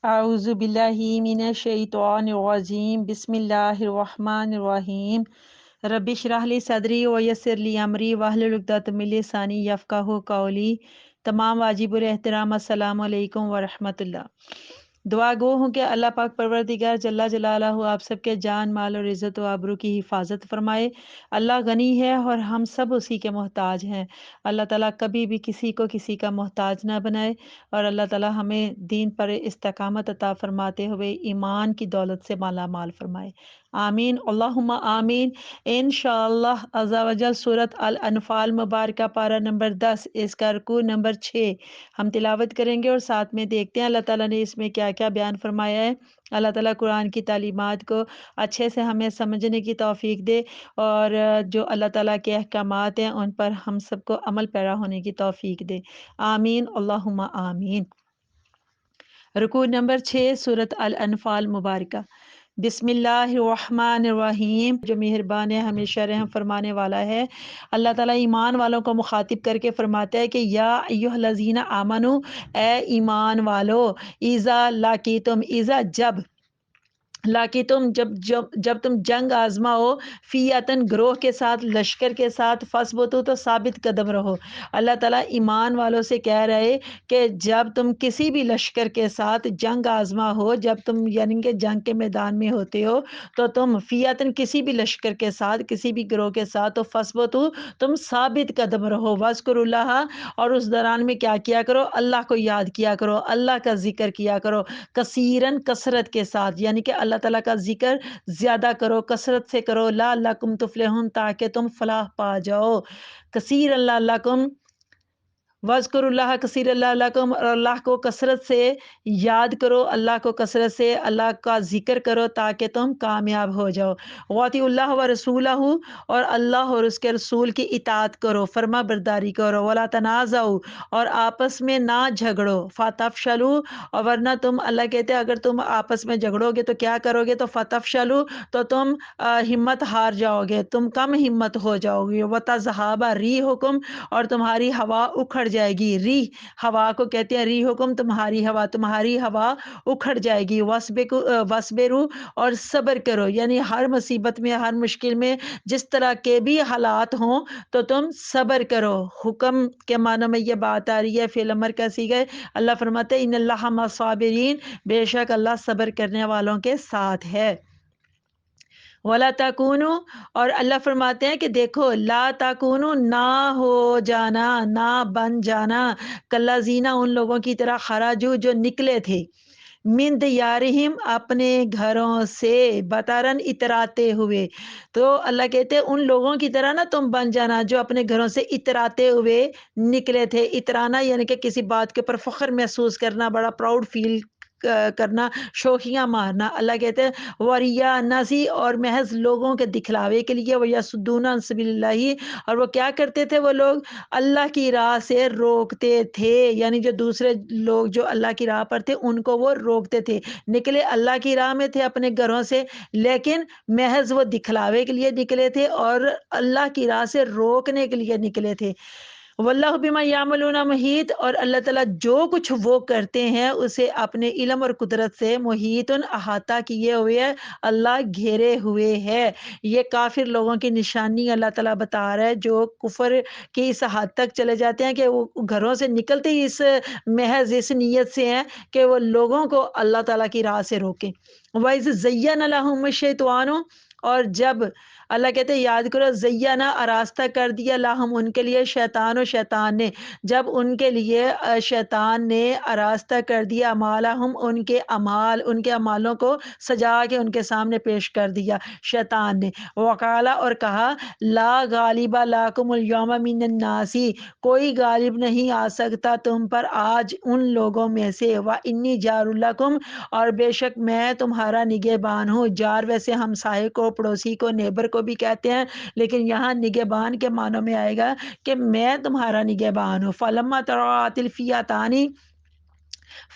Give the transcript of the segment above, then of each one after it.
اعوذ باللہ من الشیطان الرجیم بسم اللہ الرحمن الرحیم رب اشرح لی صدری ویسر لی امری واحلل عقدۃ من لسانی یفقہوا قولی۔ تمام واجب الاحترام السلام علیکم ورحمۃ اللہ۔ دعا گو ہوں کہ اللہ پاک پروردگار جل جلالہ آپ سب کے جان مال اور عزت و آبرو کی حفاظت فرمائے۔ اللہ غنی ہے اور ہم سب اسی کے محتاج ہیں۔ اللہ تعالیٰ کبھی بھی کسی کو کسی کا محتاج نہ بنائے، اور اللہ تعالیٰ ہمیں دین پر استقامت عطا فرماتے ہوئے ایمان کی دولت سے مالا مال فرمائے، آمین اللہم آمین۔ انشاءاللہ عز و جل سورۃ الانفال مبارکہ پارہ نمبر 10، اس کا رکوع نمبر 6 ہم تلاوت کریں گے اور ساتھ میں دیکھتے ہیں اللہ تعالیٰ نے اس میں کیا کیا بیان فرمایا ہے۔ اللہ تعالیٰ قرآن کی تعلیمات کو اچھے سے ہمیں سمجھنے کی توفیق دے، اور جو اللہ تعالیٰ کے احکامات ہیں ان پر ہم سب کو عمل پیرا ہونے کی توفیق دے، آمین اللہم آمین۔ رکوع نمبر 6 سورۃ الانفال مبارکہ۔ بسم اللہ الرحمن الرحیم۔ جو مہربان ہے، ہمیشہ رحم فرمانے والا ہے۔ اللہ تعالیٰ ایمان والوں کو مخاطب کر کے فرماتا ہے کہ یا ایھا الذین آمنو، اے ایمان والو، اذا لاقیتم، اذا جب، لاکہ تم جب تم جنگ آزما ہو، فیاتن گروہ کے ساتھ، لشکر کے ساتھ، فثبتو تو ثابت قدم رہو۔ اللہ تعالیٰ ایمان والوں سے کہہ رہے کہ جب تم کسی بھی لشکر کے ساتھ جنگ آزما ہو، جب تم یعنی کہ جنگ کے میدان میں ہوتے ہو، تو تم فیاتن کسی بھی لشکر کے ساتھ، کسی بھی گروہ کے ساتھ، تو فثبتو تم ثابت قدم رہو، واذکروا اللہ، اور اس دوران میں کیا کیا کرو؟ اللہ کو یاد کیا کرو، اللہ کا ذکر کیا کرو، کثیرن کثرت کے ساتھ، یعنی کہ اللہ تعالیٰ کا ذکر زیادہ کرو، کثرت سے کرو، لعلکم تفلحون، تاکہ تم فلاح پا جاؤ، کثیر لعلکم، وَاذْكُرُوا اللَّهَ كَثِيرًا لَعَلَّكُمْ، اور اللہ کو کثرت سے یاد کرو، اللہ کو کثرت سے اللہ کا ذکر کرو تاکہ تم کامیاب ہو جاؤ۔ وَأَطِیعُوا اللَّهَ وَرَسُولَهُ، اور اللہ اور اس کے رسول کی اطاعت کرو، فرما برداری کرو، وَلَا تَنَازَعُوا، اور آپس میں نہ جھگڑو، فَتَفْشَلُوا، اور ورنہ تم، اللہ کہتے ہیں اگر تم آپس میں جھگڑو گے تو کیا کرو گے؟ تو فَتَفْشَلُوا، تو تم ہمت ہار جاؤ گے، تم کم ہمت ہو جاؤ گے، وَتَذْهَبَ رِیحُکُم، اور تمہاری ہوا اکھڑ جائے گی، ریح ہوا کو کہتے ہیں، ریحکم تمہاری ہوا، تمہاری ہوا اکھڑ جائے گی، وَاصْبِرُوا، اور صبر کرو، یعنی ہر مصیبت میں، ہر مشکل میں، جس طرح کے بھی حالات ہوں تو تم صبر کرو۔ حکم کے معنی میں یہ بات آ رہی ہے، فعل امر کا صیغہ ہے۔ اللہ فرماتے ہیں ان اللہ مع الصابرین، بے شک اللہ صبر کرنے والوں کے ساتھ ہے۔ وَلَا تَكُونُوا، اور اللہ فرماتے ہیں کہ دیکھو، لا تَكُونُوا، نہ ہو جانا، نہ بن جانا، کالذین، ان لوگوں کی طرح، خرجوا، جو نکلے تھے، من دیارہم، اپنے گھروں سے، بطرن، اتراتے ہوئے۔ تو اللہ کہتے ہیں ان لوگوں کی طرح نہ تم بن جانا جو اپنے گھروں سے اتراتے ہوئے نکلے تھے۔ اترانا یعنی کہ کسی بات کے اوپر فخر محسوس کرنا، بڑا پراؤڈ فیل کرنا، شوخیاں مارنا۔ اللہ کہتے ہیں وریا نسی، اور محض لوگوں کے دکھلاوے کے لیے، ویصدون عن سبیل اللہ، اور وہ کیا کرتے تھے؟ وہ لوگ اللہ کی راہ سے روکتے تھے، یعنی جو دوسرے لوگ جو اللہ کی راہ پر تھے ان کو وہ روکتے تھے، نکلے اللہ کی راہ میں تھے اپنے گھروں سے، لیکن محض وہ دکھلاوے کے لیے نکلے تھے اور اللہ کی راہ سے روکنے کے لیے نکلے تھے۔ واللہ بما یعملون محیط، اور اللہ تعالیٰ جو کچھ وہ کرتے ہیں اسے اپنے علم اور قدرت سے محیط، احاطہ کیے ہوئے ہے، اللہ گھیرے ہوئے ہے۔ یہ کافر لوگوں کی نشانی اللہ تعالیٰ بتا رہا ہے، جو کفر کی اس حد تک چلے جاتے ہیں کہ وہ گھروں سے نکلتے ہی محض اس نیت سے ہیں کہ وہ لوگوں کو اللہ تعالیٰ کی راہ سے روکیں۔ وَإِذْ زَيَّنَ لَهُمُ الشَّيْطَانُ، اور جب اللہ کہتے ہیں یاد کرو، زینہ، آراستہ کر دیا، لاہم، ان کے لیے، شیطان و شیطان نے، جب ان کے لیے شیطان نے آراستہ کر دیا، اعمالہم، ان کے اعمال، ان کے اعمالوں کو سجا کے ان کے سامنے پیش کر دیا شیطان نے، وقالا، اور کہا، لا غالب لکم اليوم من الناس، کوئی غالب نہیں آ سکتا تم پر آج ان لوگوں میں سے، وانی جار لکم، اور بے شک میں تمہارا نگہبان ہوں۔ جار ویسے ہمسائے کو، پڑوسی کو، نیبر کو بھی کہتے ہیں، لیکن یہاں نگہبان کے معنوں میں آئے گا کہ میں تمہارا نگہبان ہوں۔ فلما تراءت الفئتان،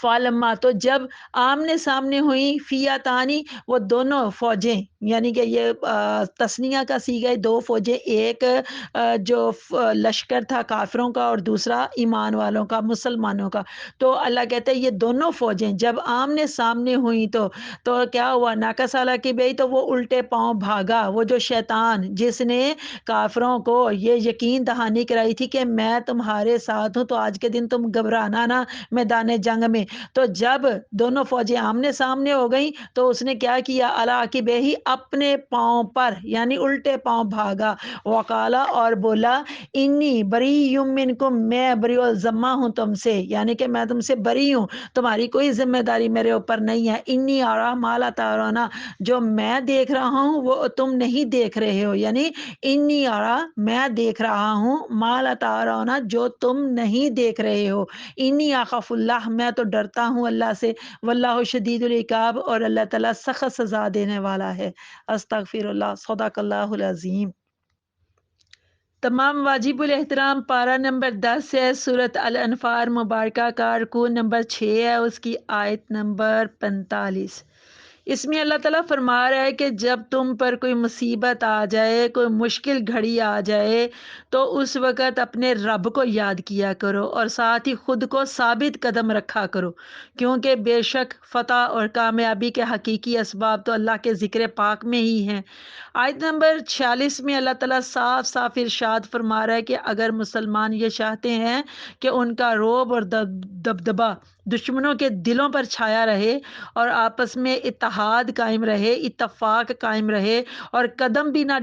فالما تو جب آمنے سامنے ہوئی فیاتانی وہ دونوں فوجیں، یعنی کہ یہ تسنیہ کا صیغہ ہے، دو فوجیں، ایک جو لشکر تھا کافروں کا اور دوسرا ایمان والوں کا، مسلمانوں کا۔ تو اللہ کہتے ہیں یہ دونوں فوجیں جب آمنے سامنے ہوئیں تو کیا ہوا، ناکسالہ کی بئی تو وہ الٹے پاؤں بھاگا، وہ جو شیطان جس نے کافروں کو یہ یقین دہانی کرائی تھی کہ میں تمہارے ساتھ ہوں، تو آج کے دن تم گھبرانا نا میدان جنگ میں۔ تو جب دونوں فوجیں آمنے سامنے ہو گئیں تو اس نے کیا کیا، علاقبہ ہی اپنے پاؤں پر یعنی الٹے پاؤں بھاگا، وقالا اور بولا انی بری منکم میں بری الذمہ ہوں تم سے، یعنی کہ میں تم سے بری ہوں، تمہاری کوئی ذمہ داری میرے اوپر نہیں ہے۔ انی ارا ما لا ترونا، جو میں دیکھ رہا ہوں وہ تم نہیں دیکھ رہے ہو، یعنی انی ارا میں دیکھ رہا ہوں، ما لا ترونا جو تم نہیں دیکھ رہے ہو، انی اخاف اللہ میں تو ڈرتا ہوں اللہ سے، واللہ شدید العقاب اور اللہ تعالیٰ سخت سزا دینے والا ہے۔ استغفر اللہ، صدق اللہ العظیم۔ تمام واجب الاحترام پارہ نمبر 10 ہے، سورۃ الانفال مبارکہ کا رکوع نمبر 6 ہے، اس کی آیت نمبر 45۔ اس میں اللہ تعالیٰ فرما رہا ہے کہ جب تم پر کوئی مصیبت آ جائے، کوئی مشکل گھڑی آ جائے، تو اس وقت اپنے رب کو یاد کیا کرو اور ساتھ ہی خود کو ثابت قدم رکھا کرو، کیونکہ بے شک فتح اور کامیابی کے حقیقی اسباب تو اللہ کے ذکر پاک میں ہی ہیں۔ آیت نمبر 46 میں اللہ تعالیٰ صاف صاف ارشاد فرما رہا ہے کہ اگر مسلمان یہ چاہتے ہیں کہ ان کا رعب اور دبدبہ دشمنوں کے دلوں پر چھایا رہے اور آپس میں اتحاد قائم رہے، اتفاق قائم رہے اور قدم بھی نہ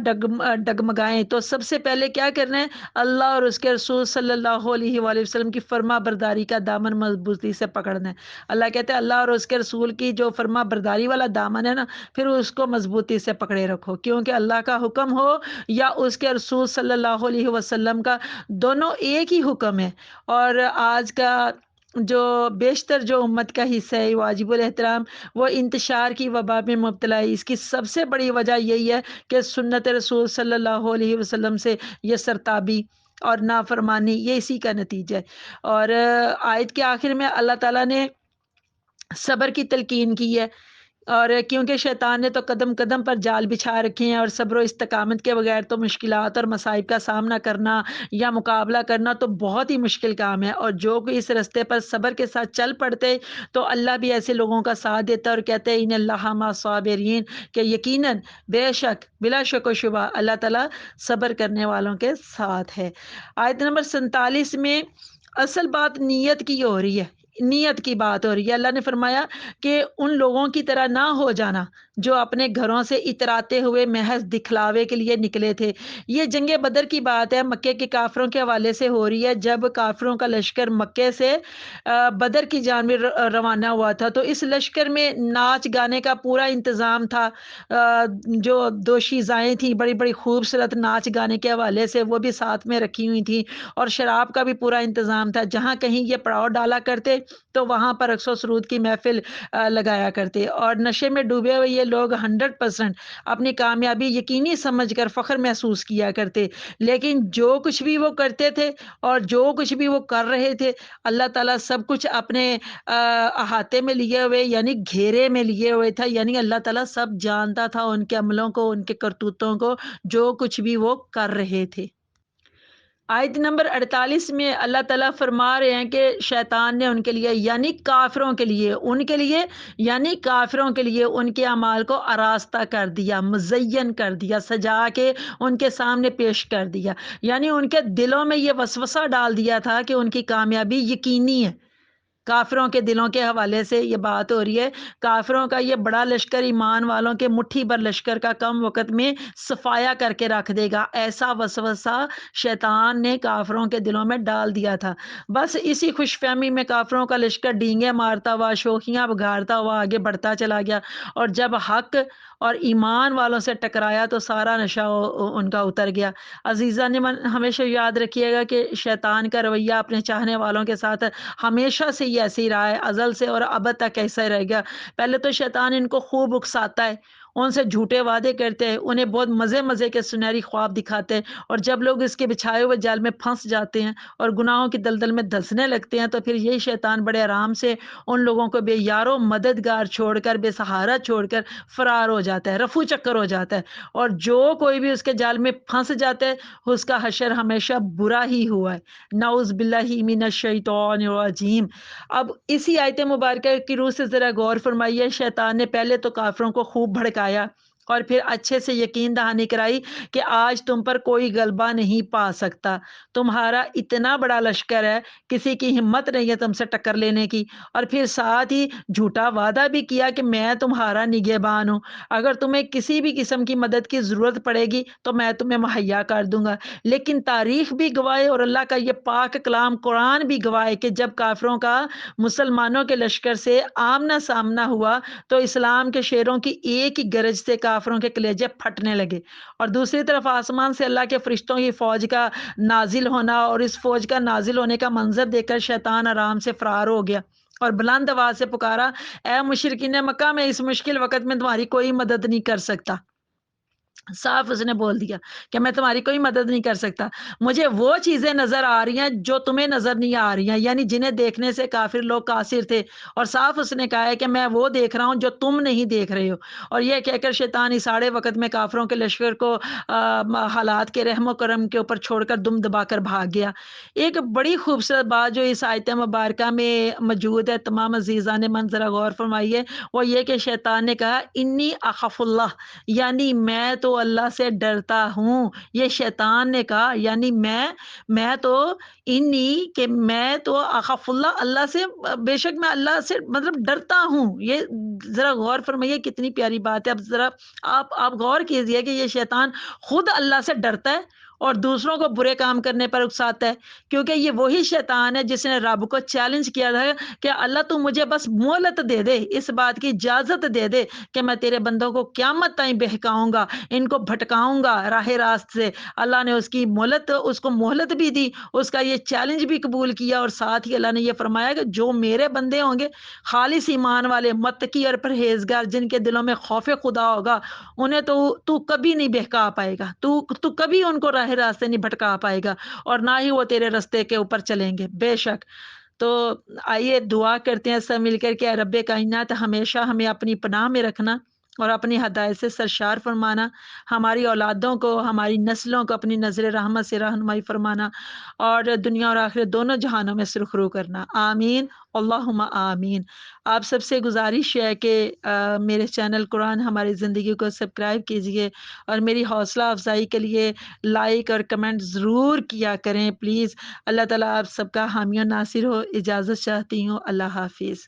ڈگمگائیں، تو سب سے پہلے کیا کرنا ہے، اللہ اور اس کے رسول صلی اللہ علیہ وآلہ وسلم کی فرما برداری کا دامن مضبوطی سے پکڑنا ہے۔ اللہ کہتے ہیں اللہ اور اس کے رسول کی جو فرما برداری والا دامن ہے نا، پھر اس کو مضبوطی سے پکڑے رکھو، کیونکہ اللہ کا حکم ہو یا اس کے رسول صلی اللہ علیہ وسلم کا، دونوں ایک ہی حکم ہے۔ اور آج کا جو بیشتر جو امت کا حصہ ہے واجب الاحترام، وہ انتشار کی وبا میں مبتلا ہے۔ اس کی سب سے بڑی وجہ یہی ہے کہ سنت رسول صلی اللہ علیہ وسلم سے یہ سرتابی اور نافرمانی، یہ اسی کا نتیجہ ہے۔ اور آیت کے آخر میں اللہ تعالیٰ نے صبر کی تلقین کی ہے، اور کیونکہ شیطان نے تو قدم قدم پر جال بچھا رکھے ہیں، اور صبر و استقامت کے بغیر تو مشکلات اور مصائب کا سامنا کرنا یا مقابلہ کرنا تو بہت ہی مشکل کام ہے۔ اور جو کوئی اس رستے پر صبر کے ساتھ چل پڑتے تو اللہ بھی ایسے لوگوں کا ساتھ دیتا ہے، اور کہتے ہیں ان اللہ مع الصابرین، کہ یقیناً بے شک بلا شک و شبہ اللہ تعالیٰ صبر کرنے والوں کے ساتھ ہے۔ آیت نمبر 47 میں اصل بات نیت کی ہو رہی ہے، نیت کی بات ہو رہی ہے۔ اللہ نے فرمایا کہ ان لوگوں کی طرح نہ ہو جانا جو اپنے گھروں سے اتراتے ہوئے محض دکھلاوے کے لیے نکلے تھے۔ یہ جنگ بدر کی بات ہے، مکے کے کافروں کے حوالے سے ہو رہی ہے، جب کافروں کا لشکر مکے سے بدر کی جانب روانہ ہوا تھا، تو اس لشکر میں ناچ گانے کا پورا انتظام تھا۔ جو دوشیزائیں تھیں بڑی بڑی خوبصورت ناچ گانے کے حوالے سے وہ بھی ساتھ میں رکھی ہوئی تھیں، اور شراب کا بھی پورا انتظام تھا۔ جہاں کہیں یہ پڑاؤ ڈالا کرتے تو وہاں پر رقص و سرود کی محفل لگایا کرتے، اور نشے میں ڈوبے ہوئے یہ لوگ 100% اپنی کامیابی یقینی سمجھ کر فخر محسوس کیا کرتے۔ لیکن جو کچھ بھی وہ کرتے تھے اور جو کچھ بھی وہ کر رہے تھے، اللہ تعالیٰ سب کچھ اپنے احاطے میں لیے ہوئے یعنی گھیرے میں لیے ہوئے تھا، یعنی اللہ تعالیٰ سب جانتا تھا ان کے عملوں کو، ان کے کرتوتوں کو، جو کچھ بھی وہ کر رہے تھے۔ آیت نمبر 48 میں اللہ تعالیٰ فرما رہے ہیں کہ شیطان نے ان کے لیے یعنی کافروں کے لیے، ان کے لیے یعنی کافروں کے لیے ان کے اعمال کو آراستہ کر دیا، مزین کر دیا، سجا کے ان کے سامنے پیش کر دیا، یعنی ان کے دلوں میں یہ وسوسہ ڈال دیا تھا کہ ان کی کامیابی یقینی ہے۔ کافروں کے دلوں کے حوالے سے یہ بات ہو رہی ہے، کافروں کا یہ بڑا لشکر ایمان والوں کے مٹھی بھر لشکر کا کم وقت میں صفایا کر کے رکھ دے گا، ایسا وسوسہ شیطان نے کافروں کے دلوں میں ڈال دیا تھا۔ بس اسی خوش فہمی میں کافروں کا لشکر ڈینگے مارتا ہوا، شوخیاں بگاڑتا ہوا آگے بڑھتا چلا گیا، اور جب حق اور ایمان والوں سے ٹکرایا تو سارا نشہ ان کا اتر گیا۔ عزیزہ نے ہمیشہ یاد رکھیے گا کہ شیطان کا رویہ اپنے چاہنے والوں کے ساتھ ہمیشہ سے ہی ایسے ہی رہا ہے، ازل سے اور ابد تک ایسا ہی رہے گا۔ پہلے تو شیطان ان کو خوب اکساتا ہے، ان سے جھوٹے وعدے کرتے ہیں، انہیں بہت مزے مزے کے سنہری خواب دکھاتے ہیں، اور جب لوگ اس کے بچھائے ہوئے جال میں پھنس جاتے ہیں اور گناہوں کی دلدل میں دھنسنے لگتے ہیں، تو پھر یہی شیطان بڑے آرام سے ان لوگوں کو بے یار و مددگار چھوڑ کر، بے سہارا چھوڑ کر فرار ہو جاتا ہے، رفو چکر ہو جاتا ہے، اور جو کوئی بھی اس کے جال میں پھنس جاتا ہے اس کا حشر ہمیشہ برا ہی ہوا ہے۔ نعوذ باللہ من الشیطان الرجیم۔ اب اسی آیت مبارکہ کی روح سے ذرا غور فرمائیے، شیطان نے پہلے تو کافروں کو خوب بھڑکایا اور پھر اچھے سے یقین دہانی کرائی کہ آج تم پر کوئی غلبہ نہیں پا سکتا، تمہارا اتنا بڑا لشکر ہے، کسی کی ہمت نہیں ہے تم سے ٹکر لینے کی، اور پھر ساتھ ہی جھوٹا وعدہ بھی کیا کہ میں تمہارا نگہبان ہوں، اگر تمہیں کسی بھی قسم کی مدد کی ضرورت پڑے گی تو میں تمہیں مہیا کر دوں گا۔ لیکن تاریخ بھی گواہ اور اللہ کا یہ پاک کلام قرآن بھی گواہ ہے کہ جب کافروں کا مسلمانوں کے لشکر سے آمنا سامنا ہوا تو اسلام کے شیروں کی ایک ہی گرج سے کافروں کے کلیجے پھٹنے لگے، اور دوسری طرف آسمان سے اللہ کے فرشتوں کی فوج کا نازل ہونا اور اس فوج کا نازل ہونے کا منظر دیکھ کر شیطان آرام سے فرار ہو گیا اور بلند آواز سے پکارا، اے مشرکین مکہ، میں اس مشکل وقت میں تمہاری کوئی مدد نہیں کر سکتا۔ صاف اس نے بول دیا کہ میں تمہاری کوئی مدد نہیں کر سکتا، مجھے وہ چیزیں نظر آ رہی ہیں جو تمہیں نظر نہیں آ رہی ہیں، یعنی جنہیں دیکھنے سے کافر لوگ قاصر تھے، اور صاف اس نے کہا ہے کہ میں وہ دیکھ رہا ہوں جو تم نہیں دیکھ رہے ہو۔ اور یہ کہہ کر شیطان اس آڑے وقت میں کافروں کے لشکر کو حالات کے رحم و کرم کے اوپر چھوڑ کر دم دبا کر بھاگ گیا۔ ایک بڑی خوبصورت بات جو اس آیت مبارکہ میں موجود ہے، تمام عزیزان من ذرا غور فرمائیے، وہ یہ کہ شیطان نے کہا انی اخاف اللہ، یعنی میں تو اللہ سے ڈرتا ہوں۔ یہ شیطان نے کہا، یعنی میں تو انی کہ میں تو اخاف اللہ، اللہ سے بے شک میں اللہ سے مطلب ڈرتا ہوں۔ یہ ذرا غور فرمائیے کتنی پیاری بات ہے۔ اب ذرا آپ غور کیجئے کہ یہ شیطان خود اللہ سے ڈرتا ہے اور دوسروں کو برے کام کرنے پر اکساتا ہے، کیونکہ یہ وہی شیطان ہے جس نے رب کو چیلنج کیا تھا کہ اللہ تو مجھے بس مہلت دے دے، اس بات کی اجازت دے دے کہ میں تیرے بندوں کو قیامت تائیں بہکاؤں گا، ان کو بھٹکاؤں گا راہ راست سے۔ اللہ نے اس کو مہلت بھی دی، اس کا یہ چیلنج بھی قبول کیا، اور ساتھ ہی اللہ نے یہ فرمایا کہ جو میرے بندے ہوں گے خالص ایمان والے، متقی اور پرہیزگار، جن کے دلوں میں خوف خدا ہوگا، انہیں تو کبھی نہیں بہکا پائے گا، تو کبھی ان کو راہ راستے نہیں بھٹکا پائے گا، اور نہ ہی وہ تیرے راستے کے اوپر چلیں گے بے شک۔ تو آئیے دعا کرتے ہیں سب مل کر کہ اے رب کائنات، ہمیشہ ہمیں اپنی پناہ میں رکھنا اور اپنی ہدایت سے سرشار فرمانا، ہماری اولادوں کو، ہماری نسلوں کو اپنی نظر رحمت سے رہنمائی فرمانا، اور دنیا اور آخرت دونوں جہانوں میں سرخرو کرنا، آمین اللہم آمین۔ آپ سب سے گزارش ہے کہ میرے چینل قرآن ہماری زندگی کو سبسکرائب کیجئے، اور میری حوصلہ افزائی کے لیے لائک اور کمنٹ ضرور کیا کریں پلیز۔ اللہ تعالیٰ آپ سب کا حامی و ناصر ہو۔ اجازت چاہتی ہوں، اللہ حافظ۔